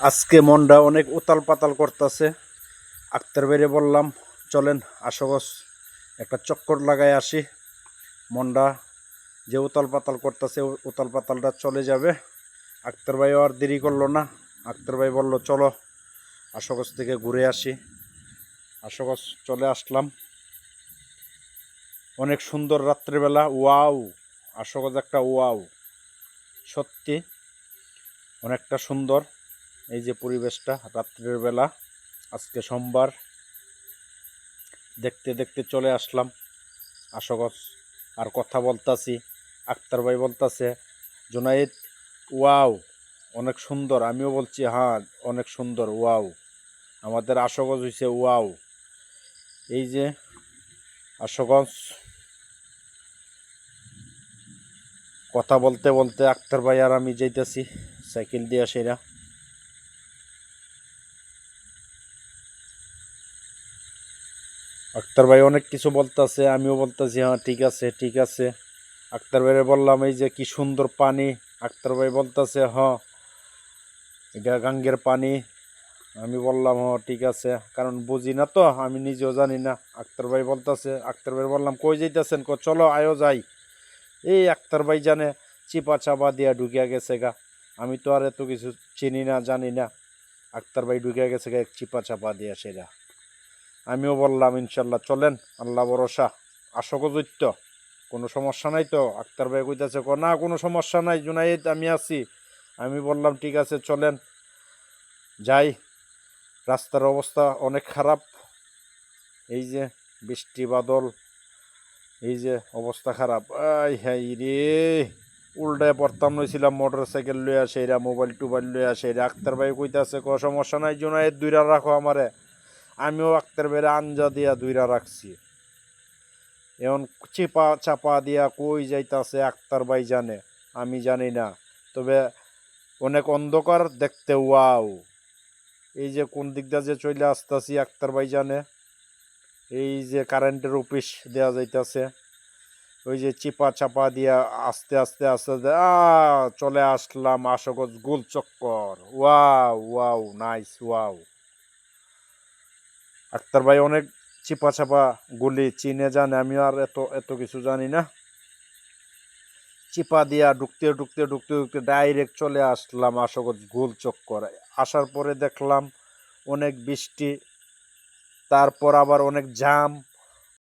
আজকে মনটা অনেক উতাল পাতাল করতেছে। আক্তার ভাইরে বললাম চলেন আশোকস একটা চক্কর লাগাই আসি, মনটা যে উতাল পাতাল করতেছে উতাল পাতালটা চলে যাবে। আক্তার ভাইও আর দেরি করলো না। আক্তার ভাই বলল চলো আশোকস থেকে ঘুরে আসি। আশোকস চলে আসলাম। অনেক সুন্দর রাত্রিবেলা, ওয়াও। আশোকস একটা ওয়াও, সত্যি অনেকটা সুন্দর। এই যে পরিবেশটা রাত্রের বেলা, আজকে সোমবার, দেখতে দেখতে চলে আসলাম আশোকস। আর কথা বলতাছি, আক্তার ভাই বলতাছে জুনাইদ ওয়াও অনেক সুন্দর, আমিও বলছি হ্যাঁ অনেক সুন্দর, ওয়াও। আমাদের আশোকস হইছে ওয়াও। এই যে আশোকস, কথা বলতে বলতে আক্তার ভাই আর আমি যাইতেছি সাইকেল দিয়ে সেরা। আক্তার ভাই অনেক কিছু বলতেছে, আমিও বলতেছি হ্যাঁ ঠিক আছে ঠিক আছে। আক্তার ভাইরে বললাম এই যে কি সুন্দর পানি। আক্তার ভাই বলতেছে হ্যাঁ এটা গাঙ্গের পানি। আমি বললাম হ ঠিক আছে, কারণ বুঝি না তো, আমি নিজেও জানি না। আক্তার ভাই বলতেছে, আক্তার ভাই বললাম কই যাইতেছেন, চলো আয়ো যাই। এই আক্তার ভাই জানে চিপা চাপা দিয়া ঢুকিয়া গেছে গা, আমি তো আর এত কিছু চিনি না জানি না। আক্তার ভাই ঢুকিয়া গেছে গা চিপা চাপা দিয়া সেরা। আমিও বললাম ইনশাল্লাহ চলেন, আল্লাহ ভরসা, আশোক জৈত্য কোনো সমস্যা নাই তো। আক্তার ভাই কইতাছে না কোনো সমস্যা নাই জুনাইদ আমি আছি। আমি বললাম ঠিক আছে চলেন যাই। রাস্তার অবস্থা অনেক খারাপ, এই যে বৃষ্টি বাদল, এই যে অবস্থা খারাপ। আই হাই রে, উল্টায় পড়তাম নইছিলাম মোটর সাইকেল লইয়া সেইরা, মোবাইল টোবাইল লইয়া সেইরা। আক্তার ভাই কইতাছে সমস্যা নাই জুনাইদ দুইরা রাখো আমারে। আমিও আক্তার ভাইরে আঞ্জা দিয়া দুইরা রাখছি। এখন চিপা চাপা দিয়া কই যাইতাছে আক্তার ভাই জানে, আমি জানি না। তবে অনেক অন্ধকার দেখতে, ওয়াও। এই যে কোন দিকটা যে চলে আসতেছি আক্তার ভাই জানে। এই যে কারেন্টের অফিস দেওয়া যাইতেছে, ওই যে চিপা চাপা দিয়া আস্তে আস্তে আস্তে চলে আসলাম আশোকজ গোল চক্কর। Wow wow nice, wow. Akhtar ভাই অনেক চিপা চাপা গুলি চিনে জানে, আমি আর এত এত কিছু জানি না। চিপা দিয়া ঢুকতে ঢুকতে ঢুকতে ঢুকতে ডাইরেক্ট চলে আসলাম আশোকজ গোল চক্কর। আসার পরে দেখলাম অনেক বৃষ্টি, তারপর আবার অনেক জ্যাম।